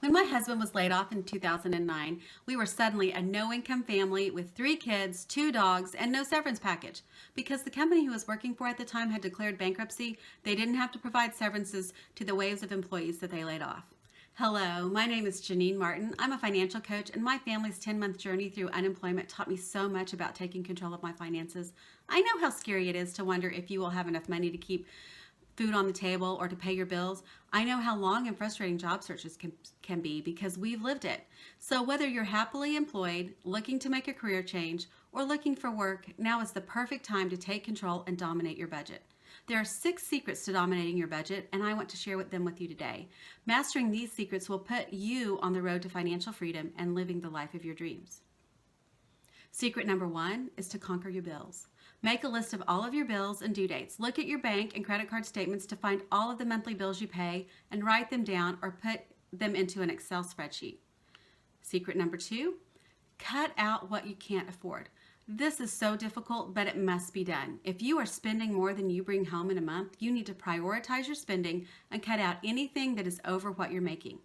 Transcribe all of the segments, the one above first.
When my husband was laid off in 2009, we were suddenly a no-income family with 3 kids, 2 dogs, and no severance package. Because the company he was working for at the time had declared bankruptcy, they didn't have to provide severances to the waves of employees that they laid off. Hello, my name is Janine Martin. I'm a financial coach, and my family's 10-month journey through unemployment taught me so much about taking control of my finances. I know how scary it is to wonder if you will have enough money to keep food on the table or to pay your bills. I know how long and frustrating job searches can be because we've lived it. So whether you're happily employed, looking to make a career change, or looking for work, now is the perfect time to take control and dominate your budget. There are 6 secrets to dominating your budget, and I want to share them with you today. Mastering these secrets will put you on the road to financial freedom and living the life of your dreams. Secret number 1 is to conquer your bills. Make a list of all of your bills and due dates. Look at your bank and credit card statements to find all of the monthly bills you pay and write them down or put them into an Excel spreadsheet. Secret number 2, cut out what you can't afford. This is so difficult, but it must be done. If you are spending more than you bring home in a month, you need to prioritize your spending and cut out anything that is over what you're making.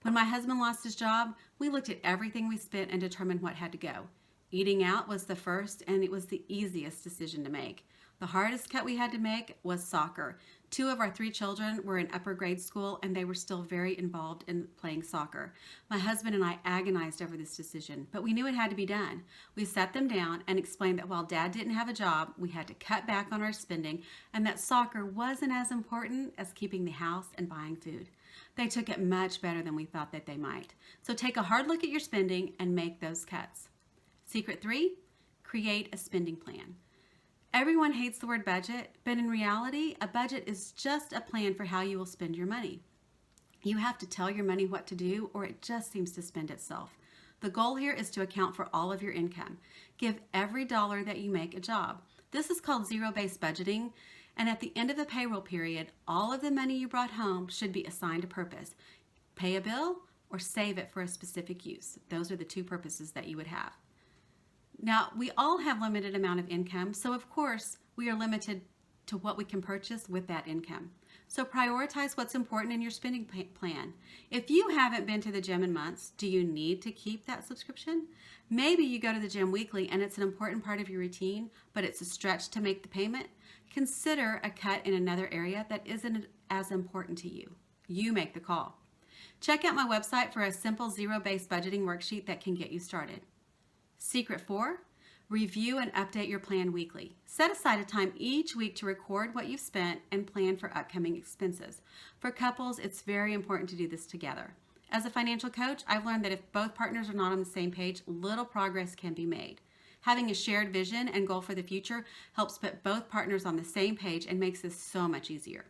When my husband lost his job, we looked at everything we spent and determined what had to go. Eating out was the first, and it was the easiest decision to make. The hardest cut we had to make was soccer. 2 of our 3 children were in upper grade school, and they were still very involved in playing soccer. My husband and I agonized over this decision, but we knew it had to be done. We sat them down and explained that while Dad didn't have a job, we had to cut back on our spending, and that soccer wasn't as important as keeping the house and buying food. They took it much better than we thought that they might. So take a hard look at your spending and make those cuts. Secret 3, create a spending plan. Everyone hates the word budget, but in reality, a budget is just a plan for how you will spend your money. You have to tell your money what to do, or it just seems to spend itself. The goal here is to account for all of your income. Give every dollar that you make a job. This is called zero-based budgeting, and at the end of the payroll period, all of the money you brought home should be assigned a purpose. Pay a bill or save it for a specific use. Those are the 2 purposes that you would have. Now, we all have limited amount of income, so of course, we are limited to what we can purchase with that income. So prioritize what's important in your spending plan. If you haven't been to the gym in months, do you need to keep that subscription? Maybe you go to the gym weekly and it's an important part of your routine, but it's a stretch to make the payment. Consider a cut in another area that isn't as important to you. You make the call. Check out my website for a simple zero-based budgeting worksheet that can get you started. Secret 4, review and update your plan weekly. Set aside a time each week to record what you've spent and plan for upcoming expenses. For couples, it's very important to do this together. As a financial coach, I've learned that if both partners are not on the same page, little progress can be made. Having a shared vision and goal for the future helps put both partners on the same page and makes this so much easier.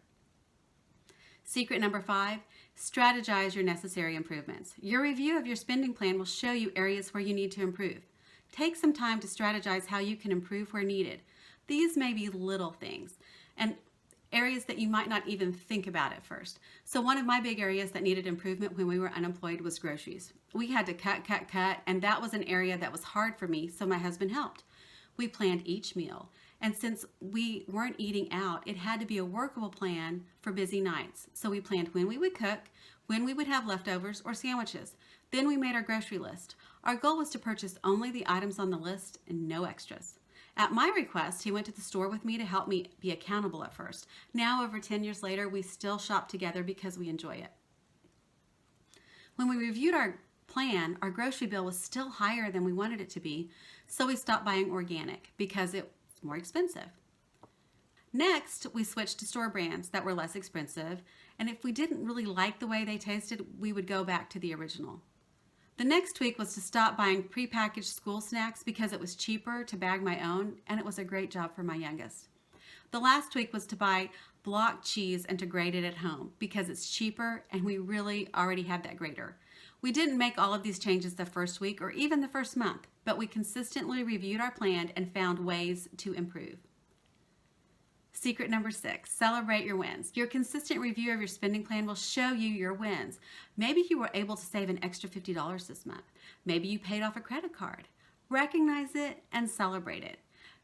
Secret number 5, strategize your necessary improvements. Your review of your spending plan will show you areas where you need to improve. Take some time to strategize how you can improve where needed. These may be little things and areas that you might not even think about at first. So one of my big areas that needed improvement when we were unemployed was groceries. We had to cut, and that was an area that was hard for me, so my husband helped. We planned each meal, and since we weren't eating out, it had to be a workable plan for busy nights. So we planned when we would cook, when we would have leftovers or sandwiches. Then we made our grocery list. Our goal was to purchase only the items on the list and no extras. At my request, he went to the store with me to help me be accountable at first. Now, over 10 years later, we still shop together because we enjoy it. When we reviewed our plan, our grocery bill was still higher than we wanted it to be, so we stopped buying organic because it was more expensive. Next, we switched to store brands that were less expensive, and if we didn't really like the way they tasted, we would go back to the original. The next tweak was to stop buying prepackaged school snacks because it was cheaper to bag my own, and it was a great job for my youngest. The last tweak was to buy block cheese and to grate it at home because it's cheaper and we really already had that grater. We didn't make all of these changes the first week or even the first month, but we consistently reviewed our plan and found ways to improve. Secret number 6, celebrate your wins. Your consistent review of your spending plan will show you your wins. Maybe you were able to save an extra $50 this month. Maybe you paid off a credit card. Recognize it and celebrate it.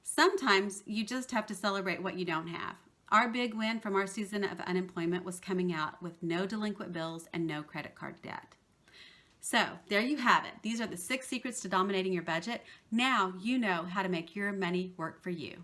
Sometimes you just have to celebrate what you don't have. Our big win from our season of unemployment was coming out with no delinquent bills and no credit card debt. So there you have it. These are the 6 secrets to dominating your budget. Now you know how to make your money work for you.